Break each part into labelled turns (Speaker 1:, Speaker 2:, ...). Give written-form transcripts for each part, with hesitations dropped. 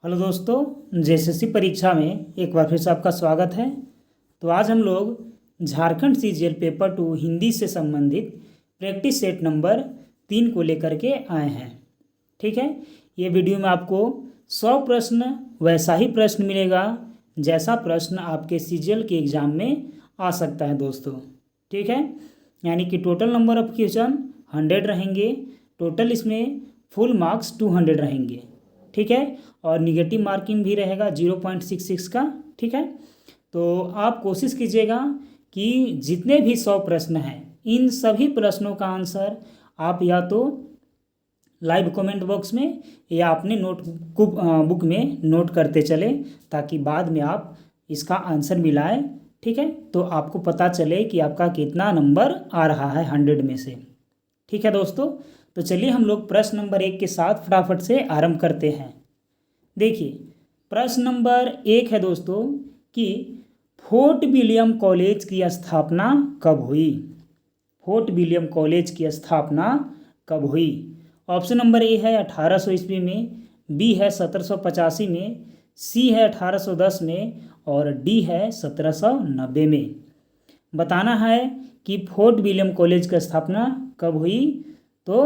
Speaker 1: Hello दोस्तों, JSSC परीक्षा में एक बार फिर से आपका स्वागत है। तो आज हम लोग झारखंड सीजीएल पेपर 2 हिंदी से संबंधित प्रैक्टिस सेट नंबर 3 को लेकर के आए हैं। ठीक है, ये वीडियो में आपको 100 प्रश्न वैसा ही प्रश्न मिलेगा जैसा प्रश्न आपके सीजीएल के एग्ज़ाम में आ सकता है दोस्तों। ठीक है, यानी कि टोटल नंबर ऑफ क्वेश्चन 100 रहेंगे। टोटल इसमें फुल मार्क्स 200 रहेंगे। ठीक है, और निगेटिव मार्किंग भी रहेगा 0.66 का। ठीक है, तो आप कोशिश कीजिएगा कि जितने भी 100 प्रश्न हैं इन सभी प्रश्नों का आंसर आप या तो लाइव कमेंट बॉक्स में या अपने नोट बुक में नोट करते चले, ताकि बाद में आप इसका आंसर मिलाएं। ठीक है, तो आपको पता चले कि आपका कितना नंबर आ रहा है 100 में से। ठीक है दोस्तों, तो चलिए हम लोग प्रश्न नंबर 1 के साथ फटाफट से आरंभ करते हैं। देखिए, प्रश्न नंबर 1 है दोस्तों कि फोर्ट विलियम कॉलेज की स्थापना कब हुई। फोर्ट विलियम कॉलेज की स्थापना कब हुई। ऑप्शन नंबर ए है 1800 ईस्वी में, बी है 1785 में, सी है 1810 में और डी है 1790 में। बताना है कि फोर्ट विलियम कॉलेज की स्थापना कब हुई। तो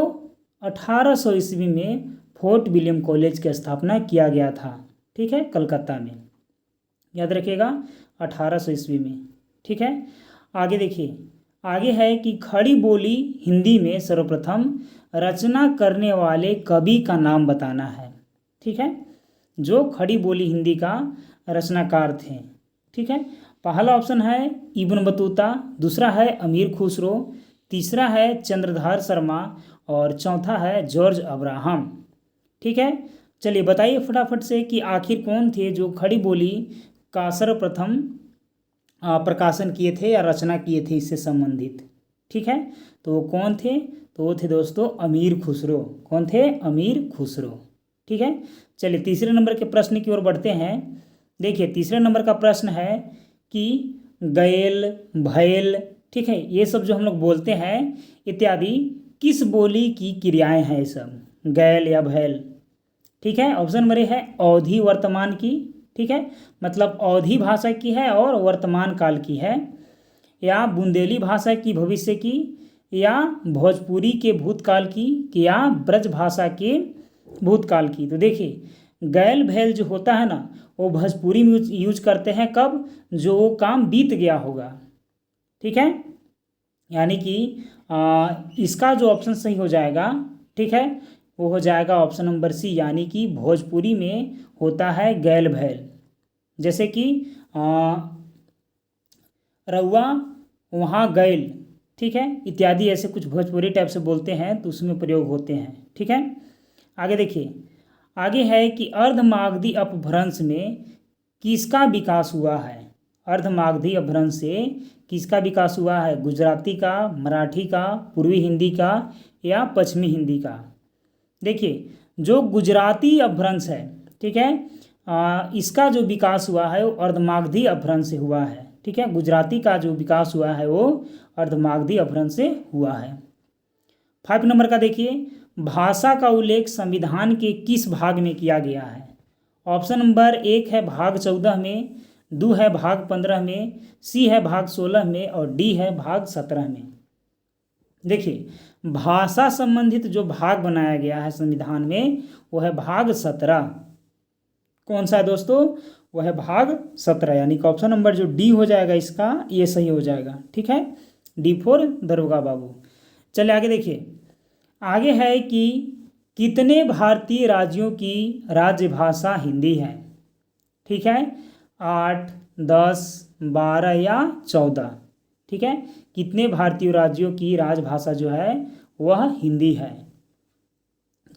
Speaker 1: 1800 ईस्वी में फोर्ट विलियम कॉलेज की स्थापना किया गया था। ठीक है, कलकत्ता में, याद रखिएगा 1800 ईस्वी में। ठीक है, आगे देखिए, आगे है कि खड़ी बोली हिंदी में सर्वप्रथम रचना करने वाले कवि का नाम बताना है। ठीक है, जो खड़ी बोली हिंदी का रचनाकार थे। ठीक है, पहला ऑप्शन है इब्न बतूता, दूसरा है अमीर खुसरो, तीसरा है चंद्रधार शर्मा और चौथा है जॉर्ज अब्राहम। ठीक है, चलिए बताइए फटाफट से कि आखिर कौन थे जो खड़ी बोली का सर्वप्रथम प्रकाशन किए थे या रचना किए थे इससे संबंधित। ठीक है, तो वो कौन थे। तो वो थे दोस्तों अमीर खुसरो। कौन थे? अमीर खुसरो। ठीक है, चलिए तीसरे नंबर के प्रश्न की ओर बढ़ते हैं। देखिए, तीसरे नंबर का प्रश्न है कि गैल, भैल, ठीक है, ये सब जो हम लोग बोलते हैं इत्यादि किस बोली की क्रियाएं हैं ये सब, गैल या भैल। ठीक है, ऑप्शन नंबर ए है अवधि वर्तमान की। ठीक है, मतलब अवधि भाषा की है और वर्तमान काल की है, या बुंदेली भाषा की भविष्य की, या भोजपुरी के भूतकाल की, या ब्रज भाषा के भूतकाल की। तो देखिए, गैल भैल जो होता है ना, वो भोजपुरी में यूज करते हैं कब, जो वो काम बीत गया होगा। ठीक है, यानी कि इसका जो ऑप्शन सही हो जाएगा, ठीक है, वो हो जाएगा ऑप्शन नंबर सी, यानी कि भोजपुरी में होता है गैल भैल। जैसे कि रउआ वहाँ गैल, ठीक है, इत्यादि ऐसे कुछ भोजपुरी टाइप से बोलते हैं तो उसमें प्रयोग होते हैं। ठीक है, आगे देखिए, आगे है कि अर्धमागधी अपभ्रंश में किसका विकास हुआ है। अर्धमागधी अपभ्रंश से किसका विकास हुआ है। गुजराती का, मराठी का, पूर्वी हिंदी का या पश्चिमी हिंदी का। देखिए, जो गुजराती अपभ्रंश है, ठीक है, इसका जो विकास हुआ है वो अर्धमागधी अपभ्रंश से हुआ है। ठीक है, गुजराती का जो विकास हुआ है वो अर्धमागधी अपभ्रंश से हुआ है। 5 नंबर का देखिए, भाषा का उल्लेख संविधान के किस भाग में किया गया है। ऑप्शन नंबर 1 है भाग 14 में, 2 है भाग 15 में, सी है भाग 16 में और डी है भाग 17 में। देखिए, भाषा संबंधित जो भाग बनाया गया है संविधान में वो है भाग 17। कौन सा है दोस्तों? वो है भाग 17, यानी कि ऑप्शन नंबर जो डी हो जाएगा इसका, ये सही हो जाएगा। ठीक है, डी फॉर दरोगा बाबू। चलिए आगे देखिए, आगे है कि कितने भारतीय राज्यों की राजभाषा हिंदी है। ठीक है, 8, 10, 12 या 14। ठीक है, कितने भारतीय राज्यों की राजभाषा जो है वह हिंदी है।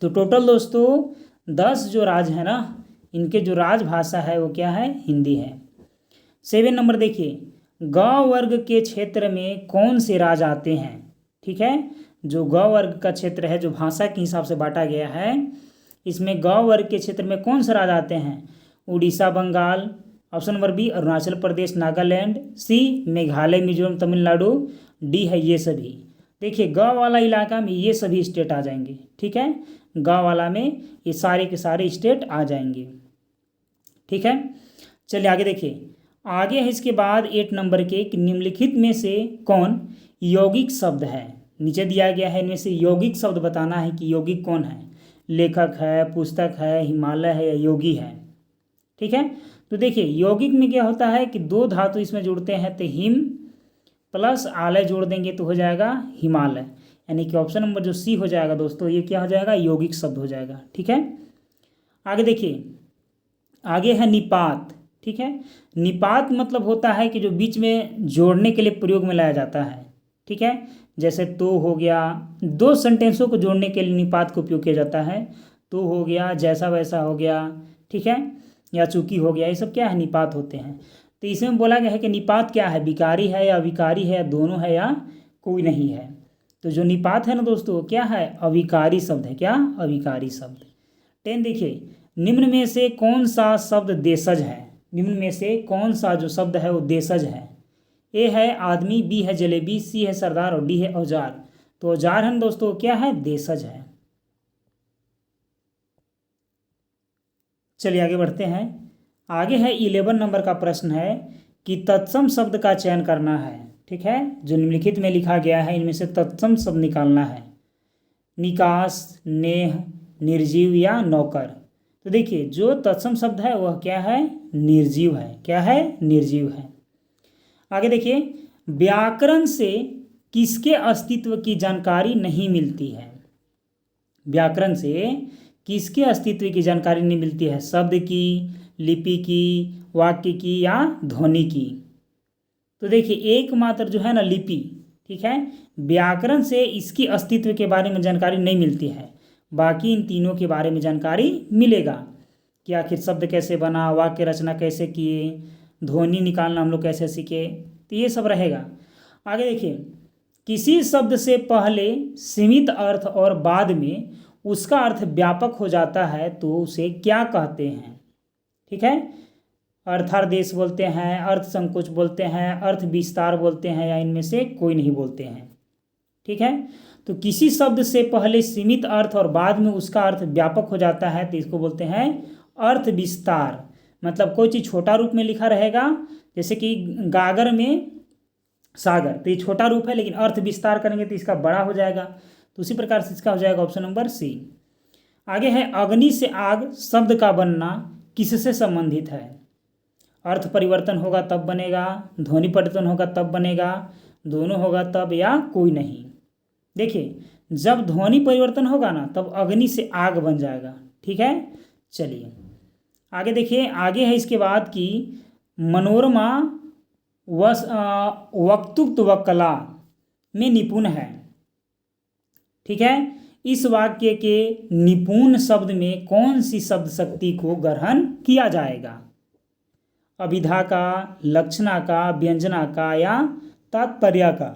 Speaker 1: तो टोटल दोस्तों 10 जो राज्य है ना, इनके जो राजभाषा है वो क्या है? हिंदी है। 7 नंबर देखिए, ग वर्ग के क्षेत्र में कौन से राज्य आते हैं। ठीक है, जो ग वर्ग का क्षेत्र है, जो भाषा के हिसाब से बांटा गया है, इसमें ग वर्ग के क्षेत्र में कौन से राज्य आते हैं। Orissa, Bengal, option number B Arunachal Pradesh, Nagaland, C Meghalaya, Mizoram, Tamil Nadu, D है ये सभी। देखिए, ग वाला इलाका में ये सभी स्टेट आ जाएंगे। ठीक है, ग वाला में ये सारे के सारे स्टेट आ जाएंगे। ठीक है। चलिए आगे देखिए, आगे है इसके बाद 8 नंबर के कि निम्नलिखित में से कौन यौगिक शब्द है। नीचे दिया गया है, इनमें से यौगिक शब्द बताना है कि यौगिक कौन है। लेखक है, पुस्तक है, हिमालय है या योगी है। ठीक है। तो देखिए यौगिक में क्या होता है कि दो धातु इसमें जुड़ते हैं, तो हिम प्लस आलय जोड़ देंगे तो हो जाएगा हिमालय, यानी कि ऑप्शन नंबर जो सी हो जाएगा दोस्तों, ये क्या हो जाएगा, यौगिक शब्द हो जाएगा। ठीक है। आगे देखिए, आगे है निपात। ठीक है। निपात मतलब होता है कि जो बीच में जोड़ने के लिए प्रयोग में लाया जाता है। ठीक है। जैसे तो हो गया, दो सेंटेंसों को जोड़ने के लिए निपात का उपयोग किया जाता है। तो हो गया, जैसा वैसा हो गया, ठीक है, या चूंकि हो गया, ये सब क्या है, निपात होते हैं। तो इसमें बोला गया है कि निपात क्या है, विकारी है या अविकारी है, दोनों है या कोई नहीं है। तो जो निपात है ना दोस्तों, क्या है, अविकारी शब्द है। क्या, अविकारी शब्द। 10 देखिए, निम्न में से कौन सा शब्द देशज है। निम्न में से कौन सा जो शब्द है वो देशज है। ए है आदमी, बी है जलेबी, सी है सरदार और डी है औजार। तो औजार है ना दोस्तों, क्या है, देशज है। चलिए आगे बढ़ते हैं। आगे है 11 नंबर का प्रश्न है कि तत्सम शब्द का चयन करना है। ठीक है। जो निम्नलिखित में लिखा गया है इनमें से तत्सम शब्द निकालना है। निकास, नेह, निर्जीव या नौकर। तो देखिए जो तत्सम शब्द है वह क्या है, निर्जीव है। क्या है, निर्जीव है। आगे देखिए, व्याकरण से किसके अस्तित्व की जानकारी नहीं मिलती है। व्याकरण से किसके अस्तित्व की जानकारी नहीं मिलती है, शब्द की, लिपि की, वाक्य की या ध्वनि की। तो देखिए एकमात्र जो है ना लिपि, ठीक है, व्याकरण से इसकी अस्तित्व के बारे में जानकारी नहीं मिलती है। बाकी इन तीनों के बारे में जानकारी मिलेगा कि आखिर शब्द कैसे बना, वाक्य रचना कैसे किए, ध्वनि निकालना हम लोग कैसे सीखे, तो ये सब रहेगा। आगे देखिए, किसी शब्द से पहले सीमित अर्थ और बाद में उसका अर्थ व्यापक हो जाता है तो उसे क्या कहते हैं। ठीक है। अर्थादेश बोलते हैं, अर्थ संकोच बोलते हैं, अर्थ विस्तार बोलते हैं या इनमें से कोई नहीं बोलते हैं। ठीक है। तो किसी शब्द से पहले सीमित अर्थ और बाद में उसका अर्थ व्यापक हो जाता है तो इसको बोलते हैं अर्थ विस्तार। मतलब कोई चीज़ छोटा रूप में लिखा रहेगा, जैसे कि गागर में सागर, तो ये छोटा रूप है, लेकिन अर्थ विस्तार करेंगे तो इसका बड़ा हो जाएगा। तो उसी प्रकार से इसका हो जाएगा ऑप्शन नंबर सी। आगे है अग्नि से आग शब्द का बनना किससे संबंधित है। अर्थ परिवर्तन होगा तब बनेगा, ध्वनि परिवर्तन होगा तब बनेगा, दोनों होगा तब या कोई नहीं। देखिए जब ध्वनि परिवर्तन होगा ना तब अग्नि से आग बन जाएगा। ठीक है। चलिए आगे देखिए, आगे है इसके बाद कि मनोरमा वक्तृत्व व कला में निपुण है। ठीक है। इस वाक्य के निपुण शब्द में कौन सी शब्द शक्ति को ग्रहण किया जाएगा। अभिधा का, लक्षणा का, व्यंजना का या तात्पर्य का।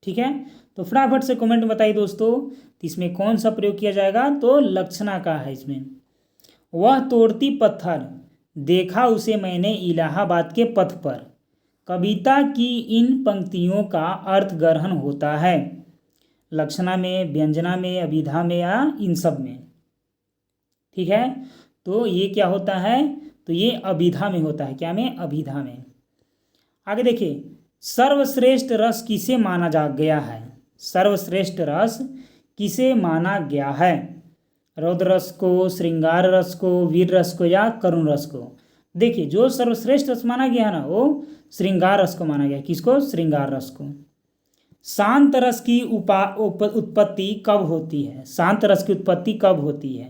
Speaker 1: ठीक है। तो फटाफट से कमेंट में बताइए दोस्तों, तो इसमें कौन सा प्रयोग किया जाएगा, तो लक्षणा का है इसमें। वह तोड़ती पत्थर, देखा उसे मैंने इलाहाबाद के पथ पर। कविता की इन पंक्तियों का अर्थ ग्रहण होता है लक्षणा में, व्यंजना में, अभिधा में या इन सब में। ठीक है। तो ये क्या होता है, तो ये अभिधा में होता है। क्या में, अभिधा में। आगे देखिए, सर्वश्रेष्ठ रस किसे माना जा गया है। सर्वश्रेष्ठ रस किसे माना गया है, रौद्र रस को, श्रृंगार रस को, वीर रस को या करुण रस को। देखिए जो सर्वश्रेष्ठ रस माना गया है ना वो श्रृंगार रस को माना गया। किसको, श्रृंगार रस को। शांत रस की उत्पत्ति कब होती है। शांत रस की उत्पत्ति कब होती है,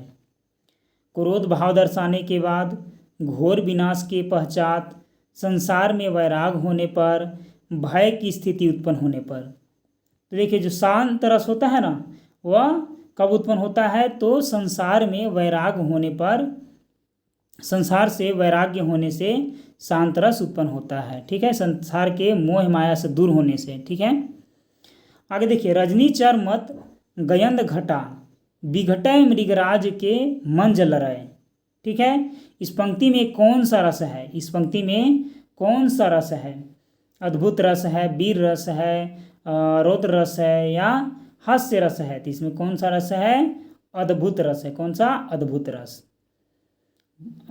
Speaker 1: क्रोध भाव दर्शाने के बाद, घोर विनाश के पश्चात, संसार में वैराग होने पर, भय की स्थिति उत्पन्न होने पर। तो देखिए जो शांत रस होता है ना वह कब उत्पन्न होता है, तो संसार में वैराग होने पर, संसार से वैराग्य होने से शांत रस उत्पन्न होता है। ठीक है। संसार के मोह माया से दूर होने से। ठीक है। आगे देखिए, रजनी चरमत गयंद घटा, विघटय मृगराज के मन जल रहे। ठीक है। इस पंक्ति में कौन सा रस है, इस पंक्ति में कौन सा रस है, अद्भुत रस है, वीर रस है, रौद्र रस है या हास्य रस है। तो इसमें कौन सा रस है, अद्भुत रस है। कौन सा? अद्भुत रस।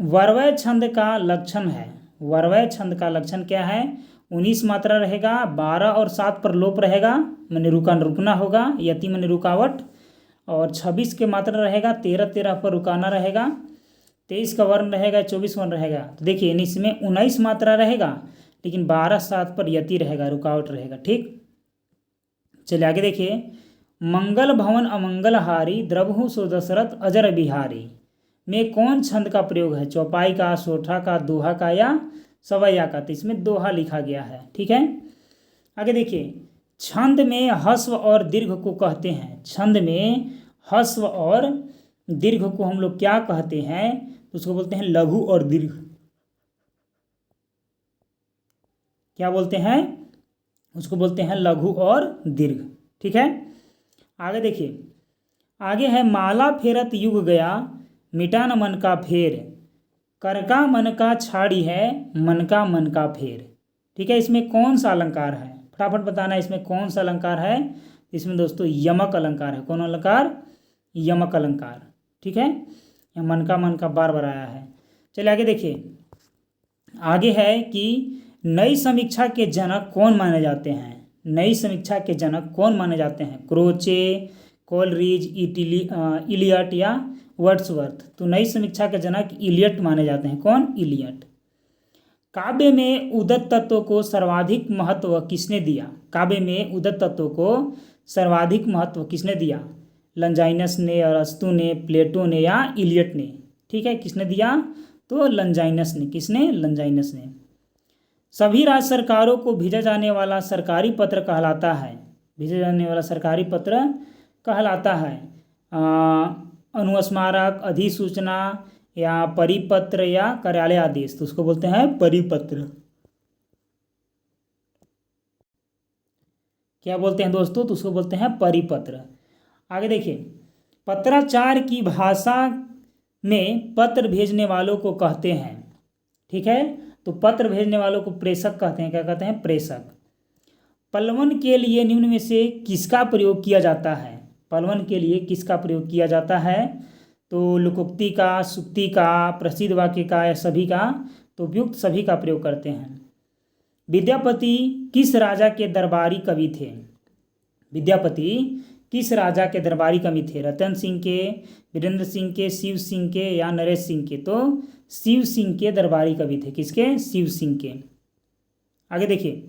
Speaker 1: वर्वय छंद का लक्षण है। वर्वय छंद का लक्षण क्या है? 19 मात्रा रहेगा, 12 और 7 पर लोप रहेगा, मैंने रुकना होगा, यति मैंने रुकावट, और 26 के मात्रा रहेगा, 13 पर रुकाना रहेगा, 23 का वर्ण रहेगा, 24 वर्ण रहेगा। तो देखिए इसमें 19 मात्रा रहेगा, लेकिन 12 7 पर यति रहेगा, रुकावट रहेगा। ठीक, चलिए आगे देखिए। मंगल भवन अमंगलहारी, द्रवहु सो दशरथ अजर बिहारी में कौन छंद का प्रयोग है? चौपाई का, सोठा का, दोहा का या सवैया का? तो इसमें दोहा लिखा गया है। ठीक है, आगे देखिए। छंद में ह्रस्व और दीर्घ को कहते हैं। छंद में ह्रस्व और दीर्घ को हम लोग क्या कहते हैं? उसको बोलते हैं लघु और दीर्घ। क्या बोलते हैं? उसको बोलते हैं लघु और दीर्घ। ठीक है, आगे देखिए। आगे है माला फेरत युग गया, मिटा न मन का फेर, कर का मन का छाड़ी है, मन का फेर। ठीक है, इसमें कौन सा अलंकार है? फटाफट बताना है इसमें कौन सा अलंकार है। इसमें दोस्तों यमक अलंकार है। कौन अलंकार? यमक अलंकार। ठीक है, यह मन का बार बार आया है। चलिए आगे देखिए। आगे है कि नई समीक्षा के जनक कौन माने जाते हैं? नई समीक्षा के जनक कौन माने जाते हैं? क्रोचे, कोलरिज, इलियट या वर्ड्सवर्थ? तो नई समीक्षा के जनक इलियट माने जाते हैं। कौन? इलियट। काव्य में उदत्त तत्व को सर्वाधिक महत्व किसने दिया? काव्य में उदत्त तत्व को सर्वाधिक महत्व किसने दिया? लंजाइनस ने, अरस्तु ने, प्लेटो ने या इलियट ने? ठीक है, किसने दिया? तो लंजाइनस ने। किसने? लंजाइनस ने। सभी राज्य सरकारों को भेजा जाने वाला सरकारी पत्र कहलाता है। भेजा जाने वाला सरकारी पत्र कहलाता है अनुस्मारक, अधिसूचना या परिपत्र या कार्यालय आदेश। तो उसको बोलते हैं परिपत्र। क्या बोलते हैं दोस्तों? तो उसको बोलते हैं परिपत्र। आगे देखिए। पत्राचार की भाषा में पत्र भेजने वालों को कहते हैं। ठीक है, तो पत्र भेजने वालों को प्रेषक कहते हैं। क्या कहते हैं? प्रेषक। पलवन के लिए निम्न में से किसका प्रयोग किया जाता है? पलवन के लिए किसका प्रयोग किया जाता है? तो लोकोक्ति का, सुक्ति का, प्रसिद्ध वाक्य का या सभी का? तो उपयुक्त सभी का प्रयोग करते हैं। विद्यापति किस राजा के दरबारी कवि थे? विद्यापति किस राजा के दरबारी कवि थे? रतन सिंह के, वीरेंद्र सिंह के, शिव सिंह के या नरेश सिंह के? तो शिव सिंह के दरबारी कवि थे। किसके? शिव सिंह के। आगे देखिए।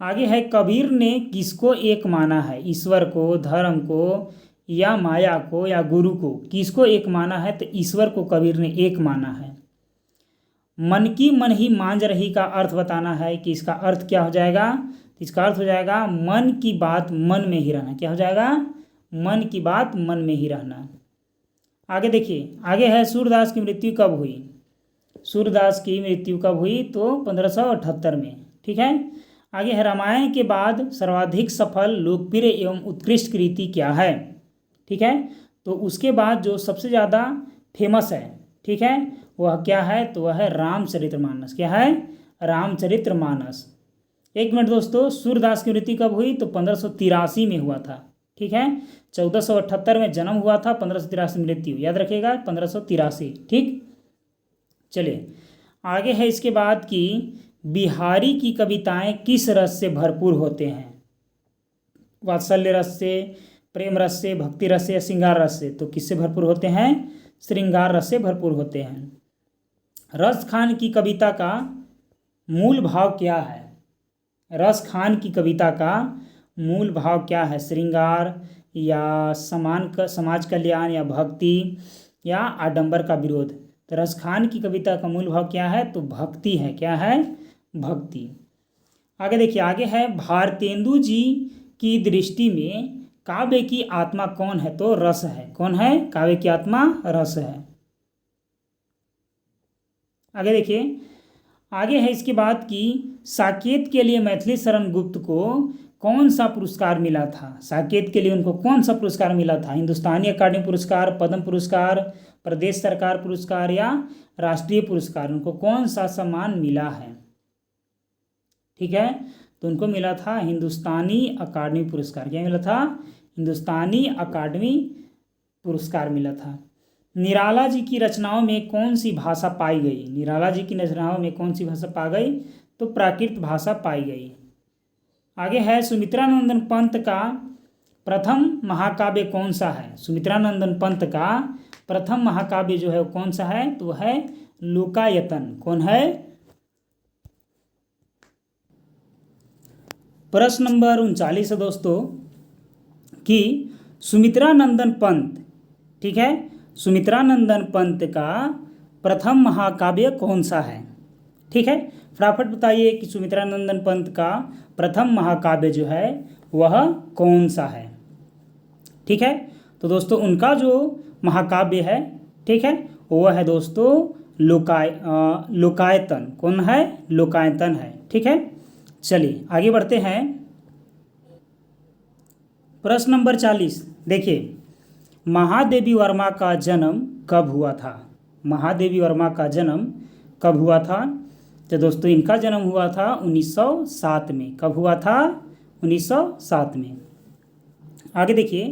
Speaker 1: आगे है कबीर ने किसको एक माना है? ईश्वर को, धर्म को या माया को या गुरु को? किसको एक माना है? तो ईश्वर को कबीर ने एक माना है। मन की मन ही मांझ रही का अर्थ बताना है कि इसका अर्थ क्या हो जाएगा? इसका अर्थ हो जाएगा मन की बात मन में ही रहना। क्या हो जाएगा? मन की बात मन में ही रहना। आगे देखिए। आगे है सूरदास की मृत्यु कब हुई? सूरदास की मृत्यु कब हुई? तो 1578 में। ठीक है, आगे है रामायण के बाद सर्वाधिक सफल, लोकप्रिय एवं उत्कृष्ट कृति क्या है? ठीक है, तो उसके बाद जो सबसे ज़्यादा फेमस है, ठीक है, वह क्या है? तो वह है रामचरितमानस। क्या है? रामचरितमानस। एक मिनट दोस्तों, सूरदास की मृत्यु कब हुई? तो 1583 में हुआ था। ठीक है, 1478 में जन्म हुआ था, 1583 मृत्यु। याद रखिएगा 1583। ठीक, चलिए आगे है इसके बाद कि बिहारी की कविताएं किस रस से भरपूर होते हैं? वात्सल्य रस से, प्रेम रस से, भक्ति रस से या श्रृंगार रस से? तो किससे भरपूर होते हैं? श्रृंगार रस से भरपूर होते हैं। रस खान की कविता का मूल भाव क्या है? रस खान की कविता का मूल भाव क्या है? श्रृंगार या समाज कल्याण या भक्ति या आडंबर का विरोध? तो रस खान की कविता का मूल भाव क्या है? तो भक्ति है। क्या है? भक्ति। आगे देखिए। आगे है भारतेंदु जी की दृष्टि में काव्य की आत्मा कौन है? तो रस है। कौन है? काव्य की आत्मा रस है। आगे देखिए। आगे है इसके बाद कि साकेत के लिए मैथिली शरण गुप्त को कौन सा पुरस्कार मिला था? साकेत के लिए उनको कौन सा पुरस्कार मिला था? हिंदुस्तानी अकादमी पुरस्कार, पद्म पुरस्कार, प्रदेश सरकार पुरस्कार या राष्ट्रीय पुरस्कार? उनको कौन सा सम्मान मिला है? ठीक है, तो उनको मिला था हिंदुस्तानी अकादमी पुरस्कार। क्या मिला था? हिंदुस्तानी अकादमी पुरस्कार मिला था। निराला जी की रचनाओं में कौन सी भाषा पाई गई? निराला जी की रचनाओं में कौन सी भाषा पाई गई? तो प्राकृत भाषा पाई गई। आगे है, सुमित्रानंदन पंत का प्रथम महाकाव्य कौन सा है? सुमित्रानंदन पंत का प्रथम महाकाव्य जो है वो कौन सा है? तो है लोकायतन। कौन है? प्रश्न नंबर 39 है दोस्तों कि सुमित्रानंदन पंत, ठीक है, सुमित्रानंदन पंत का प्रथम महाकाव्य कौन सा है? ठीक है, फटाफट बताइए कि सुमित्रानंदन पंत का प्रथम महाकाव्य जो है वह कौन सा है? ठीक है, तो दोस्तों उनका जो महाकाव्य है, ठीक है, वह है दोस्तों लोकायतन। कौन है? लोकायतन है। ठीक है, चलिए आगे बढ़ते हैं। प्रश्न नंबर 40 देखिए, महादेवी वर्मा का जन्म कब हुआ था? महादेवी वर्मा का जन्म कब हुआ था? तो दोस्तों इनका जन्म हुआ था 1907 में। कब हुआ था? 1907 में। आगे देखिए,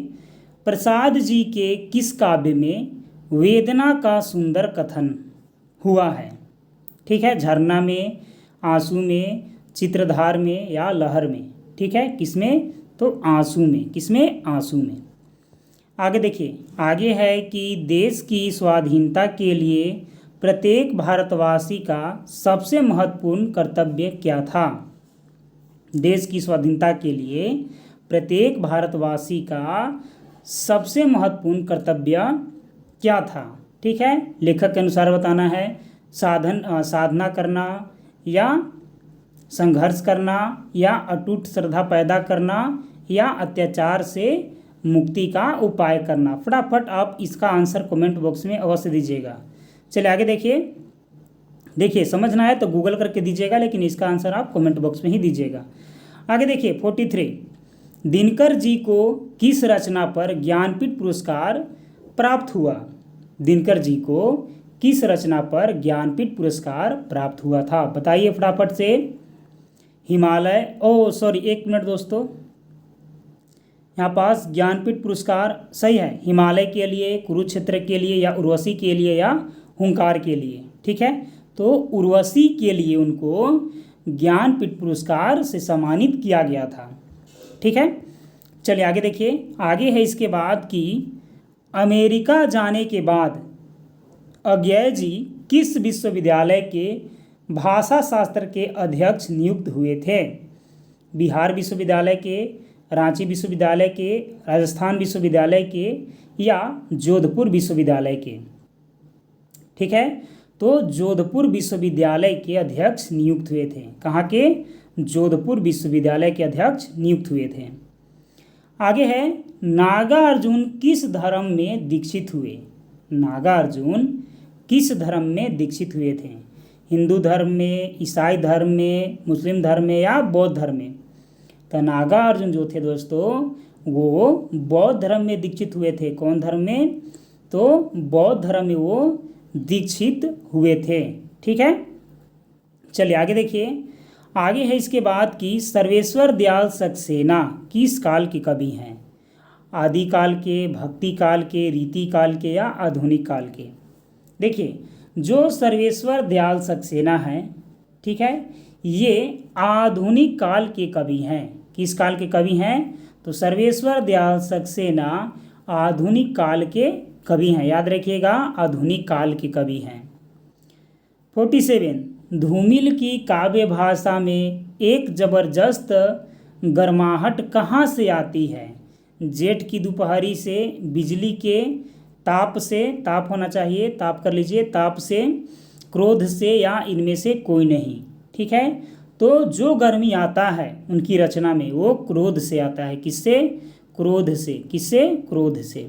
Speaker 1: प्रसाद जी के किस काव्य में वेदना का सुंदर कथन हुआ है? ठीक है, झरना में, आंसू में, चित्रधार में या लहर में? ठीक है, किसमें? तो आंसू में। किसमें? आंसू में। आगे देखिए, आगे है कि देश की स्वाधीनता के लिए प्रत्येक भारतवासी का सबसे महत्वपूर्ण कर्तव्य क्या था? देश की स्वाधीनता के लिए प्रत्येक भारतवासी का सबसे महत्वपूर्ण कर्तव्य क्या था? ठीक है, लेखक के अनुसार बताना है। साधना करना या संघर्ष करना या अटूट श्रद्धा पैदा करना या अत्याचार से मुक्ति का उपाय करना। फटाफट आप इसका आंसर कमेंट बॉक्स में अवश्य दीजिएगा। चलिए आगे देखिए समझना है तो गूगल करके दीजिएगा, लेकिन इसका आंसर आप कमेंट बॉक्स में ही दीजिएगा। आगे देखिए 43, दिनकर जी को किस रचना पर ज्ञानपीठ पुरस्कार प्राप्त हुआ? दिनकर जी को किस रचना पर ज्ञानपीठ पुरस्कार प्राप्त हुआ था? बताइए फटाफट से। हिमालय, एक मिनट दोस्तों, यहाँ पास ज्ञानपीठ पुरस्कार सही है, हिमालय के लिए, कुरुक्षेत्र के लिए या उर्वशी के लिए या हुंकार के लिए। ठीक है, तो उर्वशी के लिए उनको ज्ञानपीठ पुरस्कार से सम्मानित किया गया था। ठीक है, चलिए आगे देखिए। आगे है इसके बाद कि अमेरिका जाने के बाद अज्ञेय जी किस विश्वविद्यालय के भाषा शास्त्र के अध्यक्ष नियुक्त हुए थे? बिहार विश्वविद्यालय के, रांची विश्वविद्यालय के, राजस्थान विश्वविद्यालय के या जोधपुर विश्वविद्यालय के? ठीक है, तो जोधपुर विश्वविद्यालय के अध्यक्ष नियुक्त हुए थे। कहाँ के? जोधपुर विश्वविद्यालय के अध्यक्ष नियुक्त हुए थे। आगे है, नागार्जुन किस धर्म में दीक्षित हुए? नागार्जुन किस धर्म में दीक्षित हुए थे? हिंदू धर्म में, ईसाई धर्म में, मुस्लिम धर्म में या बौद्ध धर्म में? तो नागार्जुन जो थे दोस्तों वो बौद्ध धर्म में दीक्षित हुए थे। कौन धर्म में? तो बौद्ध धर्म में वो दीक्षित हुए थे। ठीक है, चलिए आगे देखिए। आगे है इसके बाद कि सर्वेश्वर दयाल सक्सेना किस काल के कवि हैं? आदिकाल के, भक्ति काल के, रीति काल के या आधुनिक काल के? देखिए, जो सर्वेश्वर दयाल सक्सेना हैं, ठीक है, ये आधुनिक काल के कवि हैं। किस काल के कवि हैं? तो सर्वेश्वर दयाल सक्सेना आधुनिक काल के कवि हैं। याद रखिएगा, आधुनिक काल के कवि हैं। 47, धूमिल की काव्य भाषा में एक जबरदस्त गर्माहट कहाँ से आती है? जेठ की दोपहरी से, बिजली के ताप से, ताप होना चाहिए, ताप कर लीजिए, ताप से, क्रोध से या इनमें से कोई नहीं। ठीक है, तो जो गर्मी आता है उनकी रचना में वो क्रोध से आता है। किससे? क्रोध से। किससे? क्रोध से।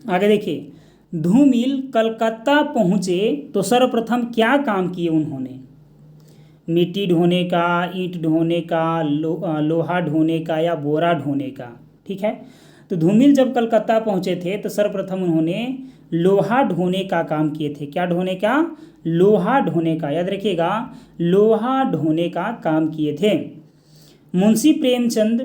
Speaker 1: आगे देखिए, धूमिल कलकत्ता पहुँचे तो सर्वप्रथम क्या काम किए उन्होंने? मिट्टी ढोने का, ईंट ढोने का, लोहा ढोने का या बोरा ढोने का? ठीक है, तो धूमिल जब कलकत्ता पहुँचे थे तो सर्वप्रथम उन्होंने लोहा ढोने का काम किए थे। क्या ढोने का? लोहा ढोने का। याद रखिएगा, लोहा ढोने का काम किए थे। मुंशी प्रेमचंद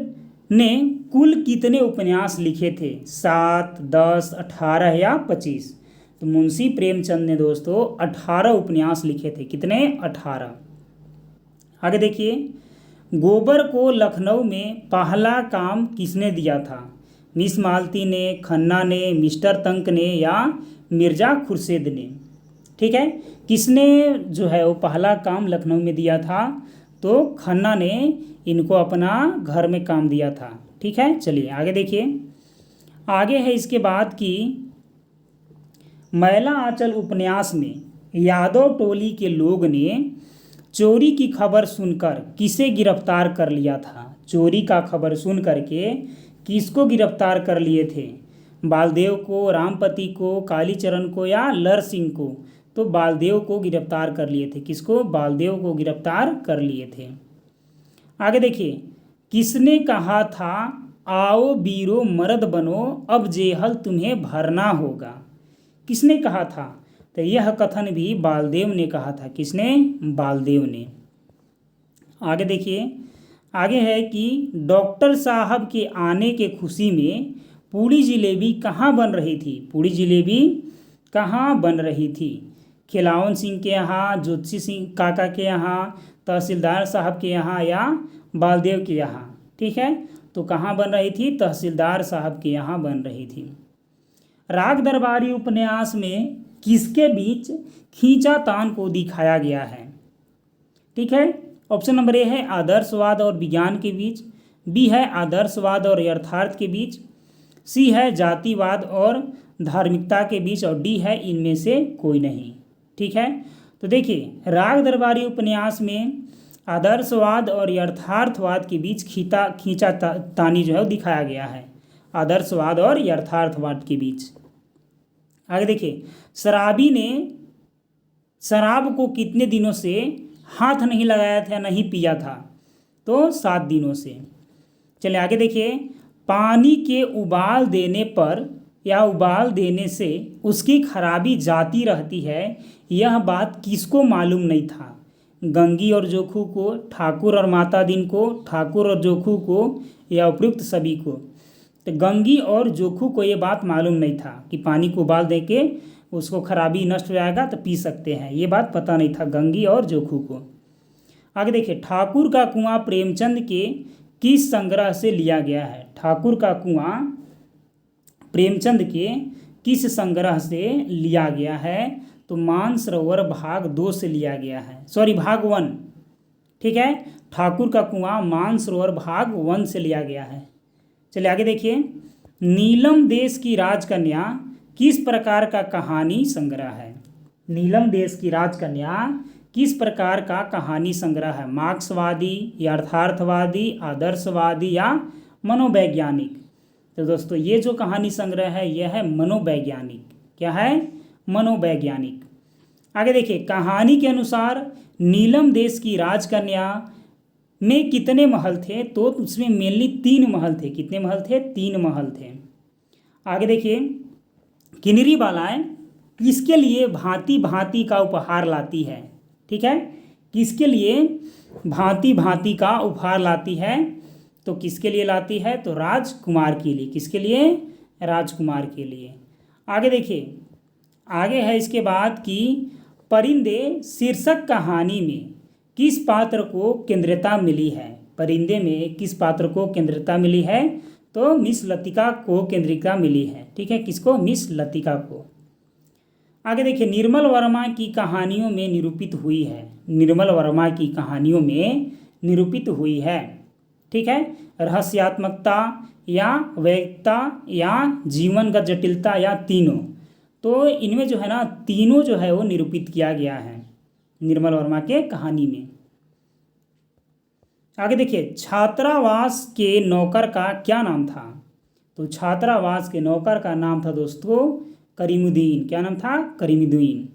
Speaker 1: ने कुल कितने उपन्यास लिखे थे? 7, 10, 18 या 25? तो मुंशी प्रेमचंद ने दोस्तों 18 उपन्यास लिखे थे। कितने? 18। आगे देखिए, गोबर को लखनऊ में पहला काम किसने दिया था? मिस मालती ने, खन्ना ने, मिस्टर तंक ने या मिर्ज़ा खुर्शीद ने? ठीक है, किसने जो है वो पहला काम लखनऊ में दिया था? तो खन्ना ने इनको अपना घर में काम दिया था। ठीक है, चलिए आगे देखिए। आगे है इसके बाद कि मैला आंचल उपन्यास में यादव टोली के लोग ने चोरी की खबर सुनकर किसे गिरफ्तार कर लिया था? चोरी का खबर सुन करके किसको गिरफ्तार कर लिए थे? बालदेव को, रामपति को, कालीचरण को या लर सिंह को? तो बालदेव को गिरफ्तार कर लिए थे। किसको? बालदेव को गिरफ्तार कर लिए थे। आगे देखिए, किसने कहा था आओ बीरो मर्द बनो अब जेहल तुम्हें भरना होगा? किसने कहा था? तो यह कथन भी बालदेव ने कहा था। किसने? बालदेव ने। आगे देखिए, आगे है कि डॉक्टर साहब के आने के खुशी में पूड़ी जिलेबी कहाँ बन रही थी? पूड़ी जिलेबी कहाँ बन रही थी? खिलावन सिंह के यहाँ, ज्योतिषी सिंह काका के यहाँ, तहसीलदार साहब के यहाँ या बालदेव के यहाँ? ठीक है, तो कहाँ बन रही थी? तहसीलदार साहब के यहाँ बन रही थी। राग दरबारी उपन्यास में किसके बीच खींचातान को दिखाया गया है? ठीक है, ऑप्शन नंबर ए है आदर्शवाद और विज्ञान के बीच, बी है आदर्शवाद और यथार्थ के बीच, सी है जातिवाद और धार्मिकता के बीच और डी है इनमें से कोई नहीं। ठीक है, तो देखिए, राग दरबारी उपन्यास में आदर्शवाद और यथार्थवाद के बीच खींचातानी जो है वो दिखाया गया है। आदर्शवाद और यथार्थवाद के बीच। आगे देखिए, शराबी ने शराब को कितने दिनों से हाथ नहीं लगाया था, नहीं पिया था? तो 7 दिनों से। चलिए आगे देखिए, पानी के उबाल देने पर या उबाल देने से उसकी खराबी जाती रहती है, यह बात किसको मालूम नहीं था? गंगी और जोखू को, ठाकुर और माता दिन को, ठाकुर और जोखू को या उपयुक्त सभी को? तो गंगी और जोखू को ये बात मालूम नहीं था कि पानी को उबाल दे के उसको खराबी नष्ट हो जाएगा तो पी सकते हैं। ये बात पता नहीं था गंगी और जोखू को। आगे देखिए, ठाकुर का कुआं प्रेमचंद के किस संग्रह से लिया गया है? ठाकुर का कुआं प्रेमचंद के किस संग्रह से लिया गया है? तो मानसरोवर भाग 2 से लिया गया है, सॉरी भाग 1। ठीक है, ठाकुर का कुआं मानसरोवर भाग 1 से लिया गया है। चलिए आगे देखिए, नीलम देश की राजकन्या किस प्रकार का कहानी संग्रह है? नीलम देश की राजकन्या किस प्रकार का कहानी संग्रह है? मार्क्सवादी, यथार्थवादी, आदर्शवादी या मनोवैज्ञानिक? तो दोस्तों ये जो कहानी संग्रह है यह है मनोवैज्ञानिक। क्या है? मनोवैज्ञानिक। आगे देखिए, कहानी के अनुसार नीलम देश की राजकन्या में कितने महल थे? तो उसमें मेनली 3 महल थे। कितने महल थे? 3 महल थे। आगे देखिए, किन्नरी बालाएं किसके लिए भांति भांति का उपहार लाती है? ठीक है, किसके लिए भांति भांति का उपहार लाती है? तो किसके लिए लाती है? तो राजकुमार के लिए। किसके लिए? राजकुमार के लिए। आगे देखिए, आगे है इसके बाद कि परिंदे शीर्षक कहानी में किस पात्र को केंद्रीयता मिली है? परिंदे में किस पात्र को केंद्रीयता मिली है? तो मिस लतिका को केंद्रीयता मिली है। ठीक है, किसको? मिस लतिका को। आगे देखिए, निर्मल वर्मा की कहानियों में निरूपित हुई है। निर्मल वर्मा की कहानियों में निरूपित हुई है। ठीक है, रहस्यात्मकता या वैयक्तिकता या जीवनगत जटिलता या तीनों? तो इनमें जो है ना तीनों जो है वो निरूपित किया गया है निर्मल वर्मा के कहानी में। आगे देखिए, छात्रावास के नौकर का क्या नाम था? तो छात्रावास के नौकर का नाम था दोस्तों करीमुद्दीन। क्या नाम था? करीमुद्दीन।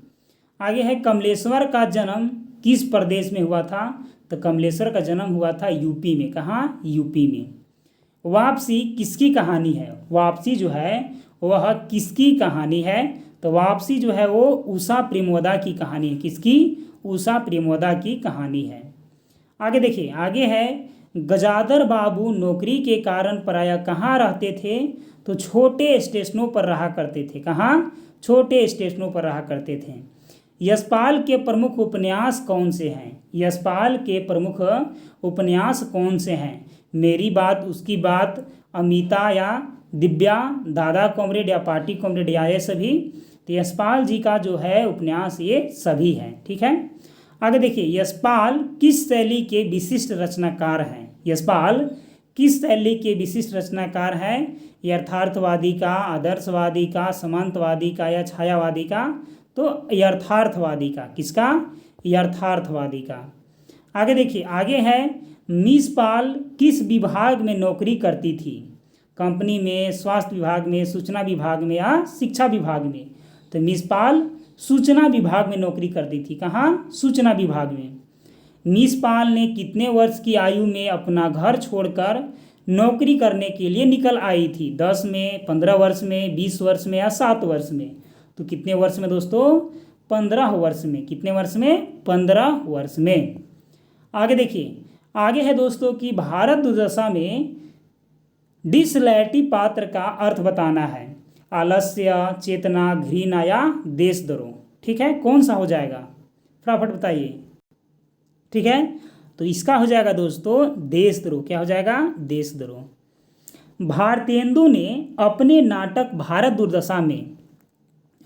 Speaker 1: आगे है, कमलेश्वर का जन्म किस प्रदेश में हुआ था? तो कमलेश्वर का जन्म हुआ था यूपी में। कहाँ? यूपी में। वापसी किसकी कहानी है? वापसी जो है वह किसकी कहानी है? तो वापसी जो है वो उषा प्रेमवदा की कहानी है। किसकी? उषा प्रेमवदा की कहानी है। आगे देखिए, आगे है गजादर बाबू नौकरी के कारण प्रायः कहाँ रहते थे? तो छोटे स्टेशनों पर रहा करते थे। कहाँ? छोटे स्टेशनों पर रहा करते थे। यशपाल के प्रमुख उपन्यास कौन से हैं? यशपाल के प्रमुख उपन्यास कौन से हैं? मेरी बात, उसकी बात, अमिता या दिव्या, दादा कॉमरेड या पार्टी कॉमरेड, या ये सभी? तो यशपाल जी का जो है उपन्यास ये सभी हैं। ठीक है, आगे देखिए, यशपाल किस शैली के विशिष्ट रचनाकार हैं? यशपाल किस शैली के विशिष्ट रचनाकार हैं? यथार्थवादी का, आदर्शवादी का, समांतवादी का या छायावादी का? तो यथार्थवादी का। किसका? यथार्थवादी का। आगे देखिए, आगे है, मिस पाल किस विभाग में नौकरी करती थी? कंपनी में, स्वास्थ्य विभाग में, सूचना विभाग में या शिक्षा विभाग में? तो मिस पाल सूचना विभाग में नौकरी करती थी। कहाँ? सूचना विभाग में। मिस पाल ने कितने वर्ष की आयु में अपना घर छोड़कर नौकरी करने के लिए निकल आई थी? 10 में, 15 वर्ष में, 20 वर्ष में या 7 वर्ष में? तो कितने वर्ष में दोस्तों? 15 वर्ष में। कितने वर्ष में? 15 वर्ष में। आगे देखिए, आगे है दोस्तों कि भारत दुर्दशा में डिसलैटी पात्र का अर्थ बताना है। आलस्य, चेतना, घृणा या देशद्रोह? ठीक है, कौन सा हो जाएगा? फटाफट बताइए। ठीक है, तो इसका हो जाएगा दोस्तों देशद्रोह। क्या हो जाएगा? देशद्रोह। भारतेंदु ने अपने नाटक भारत दुर्दशा में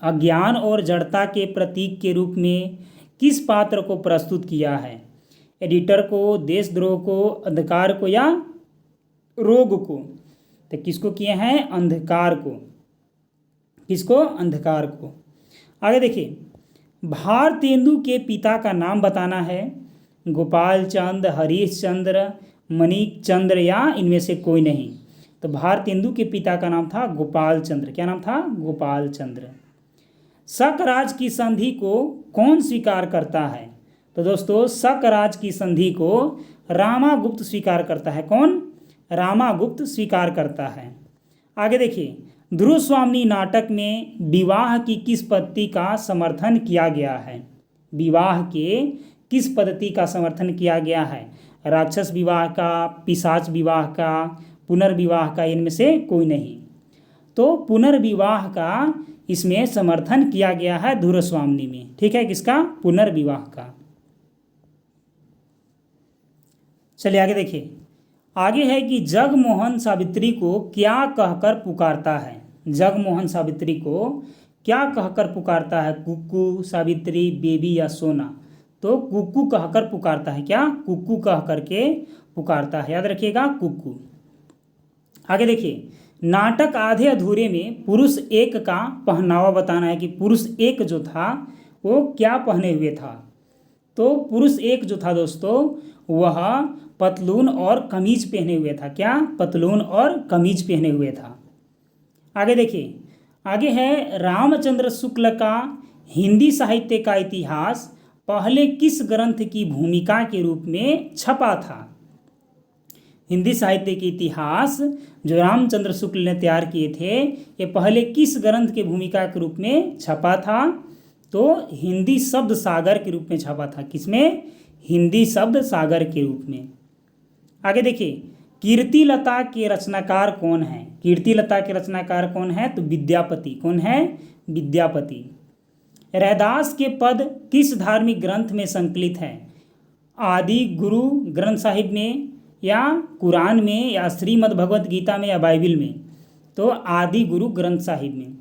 Speaker 1: अज्ञान और जड़ता के प्रतीक के रूप में किस पात्र को प्रस्तुत किया है? एडिटर को, देशद्रोह को, अंधकार को या रोग को? तो किसको किए हैं? अंधकार को। किसको? अंधकार को। आगे देखिए, भारतेंदु के पिता का नाम बताना है। गोपाल चंद, हरीश चंद्र, मणिक चंद्र या इनमें से कोई नहीं? तो भारतेंदु के पिता का नाम था गोपाल चंद्र। क्या नाम था? गोपाल चंद्र। शकराज की संधि को कौन स्वीकार करता है? तो दोस्तों शकराज की संधि को रामागुप्त स्वीकार करता है। कौन? रामागुप्त स्वीकार करता है। आगे देखिए, ध्रुव स्वामिनी नाटक में विवाह की किस पद्धति का समर्थन किया गया है? विवाह के किस पद्धति का समर्थन किया गया है? राक्षस विवाह का, पिशाच विवाह का, पुनर्विवाह का? इनमें से कोई नहीं? तो पुनर्विवाह का इसमें समर्थन किया गया है ध्रुव स्वामिनी में। ठीक है, किसका? पुनर्विवाह का। चलिए आगे देखिए, आगे है कि जगमोहन सावित्री को क्या कहकर पुकारता है? जगमोहन सावित्री को क्या कहकर पुकारता है? कुक्कू, सावित्री, बेबी या सोना? तो कुक्कू कहकर पुकारता है। क्या? कुक्कू कह करके पुकारता है। याद रखिएगा, कुक्कू। आगे देखिए, नाटक आधे अधूरे में पुरुष एक का पहनावा बताना है कि पुरुष एक जो था वो क्या पहने हुए था? तो पुरुष एक जो था दोस्तों वह पतलून और कमीज पहने हुए था। क्या? पतलून और कमीज पहने हुए था। आगे देखिए, आगे है, रामचंद्र शुक्ल का हिंदी साहित्य का इतिहास पहले किस ग्रंथ की भूमिका के रूप में छपा था? हिंदी साहित्य के इतिहास जो रामचंद्र शुक्ल ने तैयार किए थे ये पहले किस ग्रंथ के भूमिका के रूप में छपा था? तो हिंदी शब्द सागर के रूप में छपा था। किसमें? हिंदी शब्द सागर के रूप में। आगे देखिए, कीर्तिलता के रचनाकार कौन है? कीर्तिलता के रचनाकार कौन है? तो विद्यापति। कौन है? विद्यापति। रैदास के पद किस धार्मिक ग्रंथ में संकलित है? आदि गुरु ग्रंथ साहिब में या कुरान में या श्रीमद् भगवत गीता में या बाइबिल में? तो आदि गुरु ग्रंथ साहिब में।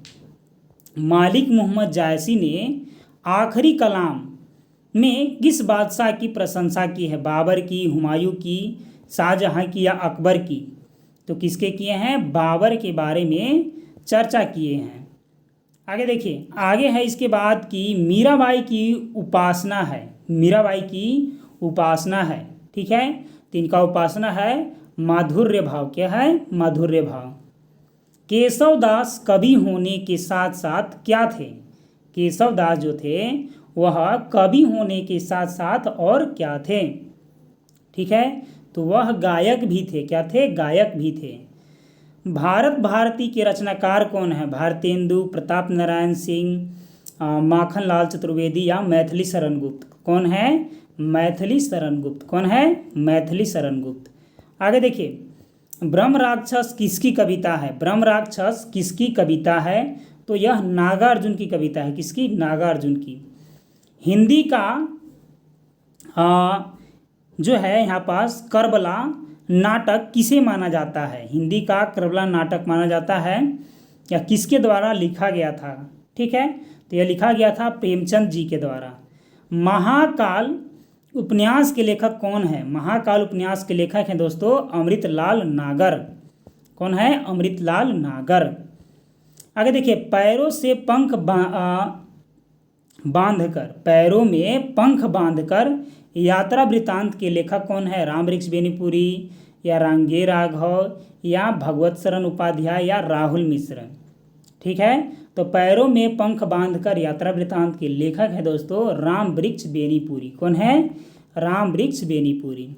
Speaker 1: मालिक मोहम्मद जायसी ने आखिरी कलाम में किस बादशाह की प्रशंसा की है? बाबर की, हुमायूं की, शाहजहां की या अकबर की? तो किसके किए हैं? बाबर के बारे में चर्चा किए हैं। आगे देखिए, आगे है इसके बाद कि मीराबाई की उपासना है। मीराबाई की उपासना है। ठीक है, तो इनका उपासना है माधुर्य भाव। क्या है? माधुर्य भाव। केशवदास कवि होने के साथ साथ क्या थे? केशवदास जो थे वह कवि होने के साथ साथ और क्या थे? ठीक है, तो वह गायक भी थे। क्या थे? गायक भी थे। भारत भारती के रचनाकार कौन है? भारतेंदु, प्रताप नारायण सिंह, माखनलाल चतुर्वेदी या मैथिली शरण गुप्त? कौन है? मैथिली शरण गुप्त। कौन है? मैथिली शरण गुप्त। आगे देखिए, ब्रह्म राक्षस किसकी कविता है? ब्रह्म राक्षस किसकी कविता है? तो यह नागार्जुन की कविता है। किसकी? नागार्जुन की। हिंदी का जो है यहाँ पास करबला नाटक किसे माना जाता है? हिंदी का करबला नाटक माना जाता है या किसके द्वारा लिखा गया था? ठीक है, तो यह लिखा गया था प्रेमचंद जी के द्वारा। महाकाल उपन्यास के लेखक कौन है? महाकाल उपन्यास के लेखक हैं दोस्तों अमृतलाल नागर। कौन है? अमृतलाल नागर। आगे देखिए, पैरों से पंख बांधकर, पैरों में पंख बांधकर यात्रा वृतांत के लेखक कौन है? रामवृक्ष बेनीपुरी या रांगे राघव या भगवत शरण उपाध्याय या राहुल मिश्र। ठीक है, तो पैरों में पंख बांधकर यात्रा वृतांत के लेखक है दोस्तों रामवृक्ष बेनीपुरी। कौन है? रामवृक्ष बेनीपुरी।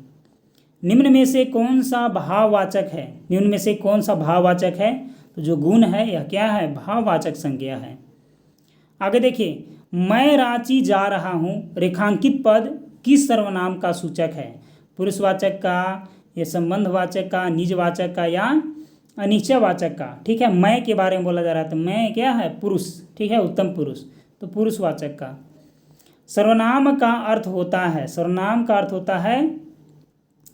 Speaker 1: निम्न में से कौन सा भाववाचक है? निम्न में से कौन सा भाववाचक है? तो जो गुण है यह क्या है? भाववाचक संज्ञा है। आगे देखिए, मैं रांची जा रहा हूँ रेखांकित पद किस सर्वनाम का सूचक है? पुरुषवाचक का या संबंधवाचक का, निजवाचक का या अनिश्चयवाचक का? ठीक है, मैं के बारे में बोला जा रहा है तो मैं क्या है? पुरुष। ठीक है, उत्तम पुरुष, तो पुरुषवाचक का। सर्वनाम का अर्थ होता है, सर्वनाम का अर्थ होता है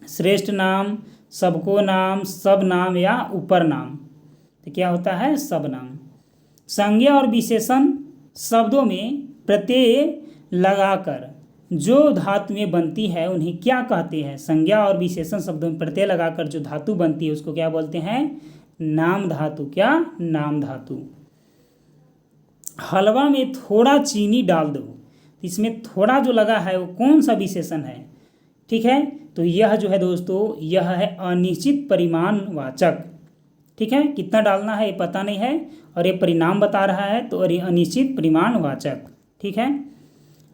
Speaker 1: श्रेष्ठ नाम, सबको नाम, सब नाम या उपर नाम। तो क्या होता है? सब नाम। संज्ञा और विशेषण शब्दों में प्रत्यय लगाकर जो धातुएं बनती है उन्हें क्या कहते हैं? संज्ञा और विशेषण शब्दों में प्रत्यय लगाकर जो धातु बनती है उसको क्या बोलते हैं? नाम धातु। क्या? नाम धातु। हलवा में थोड़ा चीनी डाल दो, इसमें थोड़ा जो लगा है वो कौन सा विशेषण है? ठीक है, तो यह जो है दोस्तों यह है अनिश्चित परिमाणवाचक। ठीक है, कितना डालना है ये पता नहीं है और ये परिणाम बता रहा है तो अनिश्चित परिमाणवाचक। ठीक है,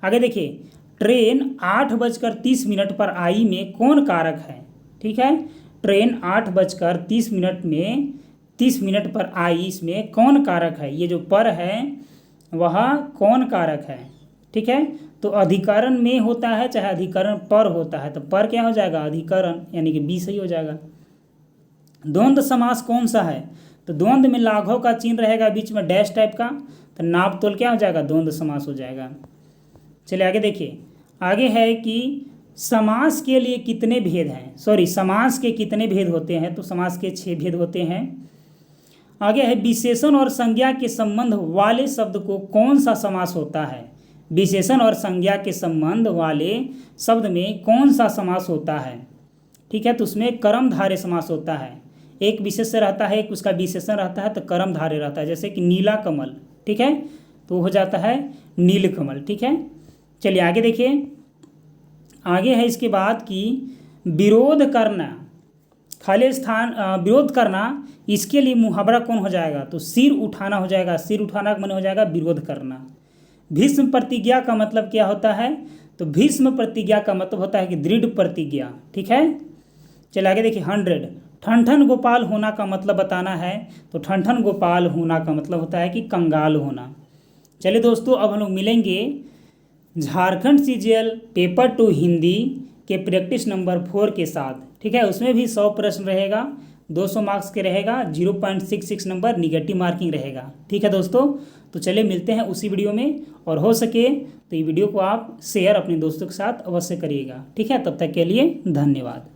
Speaker 1: आगे देखिए, ट्रेन 8:30 पर आई में कौन कारक है? ठीक है, ट्रेन 8:30 में 30 पर आई, इसमें कौन कारक है? ये जो पर है वह कौन कारक है? ठीक है, तो अधिकरण में होता है चाहे अधिकरण पर होता है, तो पर क्या हो जाएगा? अधिकरण, यानी कि बी सही हो जाएगा। द्वंद्व समास कौन सा है? तो द्वंद्व में लाघव का चिन्ह रहेगा बीच में डैश टाइप का, तो नाप तोल क्या हो जाएगा? द्वंद्व समास हो जाएगा। चलिए आगे देखिए, आगे है कि समास के लिए कितने भेद हैं? समास के कितने भेद होते हैं? तो समास के 6 भेद होते हैं। आगे है, विशेषण और संज्ञा के संबंध वाले शब्द को कौन सा समास होता है? विशेषण और संज्ञा के संबंध वाले शब्द में कौन सा समास होता है? ठीक है, तो उसमें कर्मधारय समास होता है। एक विशेषण रहता है, एक उसका विशेषण रहता है, तो कर्मधारय रहता है। जैसे कि नीला कमल, ठीक है, तो हो जाता है नीलकमल। ठीक है, चलिए आगे देखिए, आगे है इसके बाद कि विरोध करना, खाली स्थान विरोध करना, इसके लिए मुहावरा कौन हो जाएगा? तो सिर उठाना हो जाएगा। सिर उठाना का माने हो जाएगा विरोध करना। भीष्म प्रतिज्ञा का मतलब क्या होता है? तो भीष्म प्रतिज्ञा का मतलब होता है कि दृढ़ प्रतिज्ञा। ठीक है, चलिए आगे देखिए, 100 ठनठन गोपाल होना का मतलब बताना है, तो ठनठन गोपाल होना का मतलब होता है कि कंगाल होना। चलिए दोस्तों, अब हम लोग मिलेंगे झारखंड सीजीएल पेपर 2 हिंदी के प्रैक्टिस नंबर 4 के साथ। ठीक है, उसमें भी 100 प्रश्न रहेगा, 200 मार्क्स के रहेगा, 0.66 नंबर निगेटिव मार्किंग रहेगा। ठीक है दोस्तों, तो चलिए मिलते हैं उसी वीडियो में, और हो सके तो ये वीडियो को आप शेयर अपने दोस्तों के साथ अवश्य करिएगा। ठीक है, तब तक के लिए धन्यवाद।